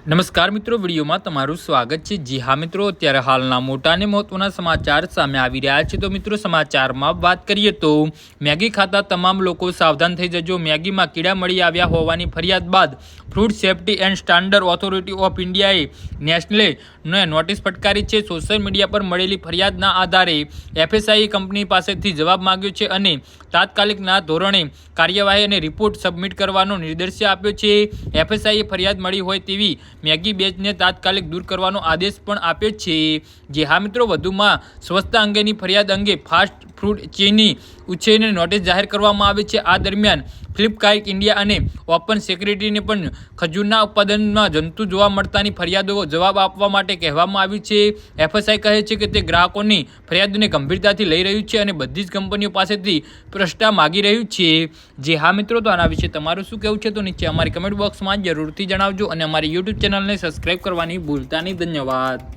નમસ્કાર મિત્રો, વિડીયોમાં તમારું સ્વાગત છે। જી હા મિત્રો, અત્યારે હાલના મોટા અને મહત્વના સમાચાર સામે આવી રહ્યા છે। તો મિત્રો, સમાચારમાં વાત કરીએ તો મેગી ખાતા તમામ લોકો સાવધાન થઈ જજો। મેગીમાં કીડા મળી આવ્યા હોવાની ફરિયાદ બાદ food safety and standard authority of ઇન્ડિયાએ નેસ્લેને નોટિસ ફટકારી છે। સોશિયલ મીડિયા પર મળેલી ફરિયાદના આધારે એફએસઆઈએ કંપની પાસેથી જવાબ માંગ્યો છે અને તાત્કાલિકના ધોરણે કાર્યવાહી અને રિપોર્ટ સબમિટ કરવાનો નિર્દેશ આપ્યો છે। એફએસઆઈએ ફરિયાદ મળી હોય તેવી મેગી બેચને તાત્કાલિક દૂર કરવાનો આદેશ પણ આપ્યો છે। જે હા મિત્રો, વધુમાં સ્વચ્છતા અંગેની ફરિયાદ અંગે ફાસ્ટ ફૂડ ચેઇનની ઉચ્ચેને નોટિસ જાહેર કરવામાં આવી છે। આ દરમિયાન ફ્લિપકાર્ટ ઇન્ડિયા અને ઓપન સિક્યુરિટીને પણ ખજૂરના ઉત્પાદનમાં જંતુ જોવા મળતાની ફરિયાદો જવાબ આપવા માટે કહેવામાં આવ્યું છે। એફએસઆઈ કહે છે કે તે ગ્રાહકોની ફરિયાદોને ગંભીરતાથી લઈ રહ્યું છે અને બધી જ કંપનીઓ પાસેથી પ્રશ્ન માગી રહ્યું છે। જે હા મિત્રો, તો આના વિશે તમારું શું કહેવું છે તો નીચે અમારી કમેન્ટ બોક્સમાં જરૂરથી જણાવજો અને અમારી યુટ્યુબ ચેનલને સબસ્ક્રાઈબ કરવાની ભૂલતા નહીં। ધન્યવાદ।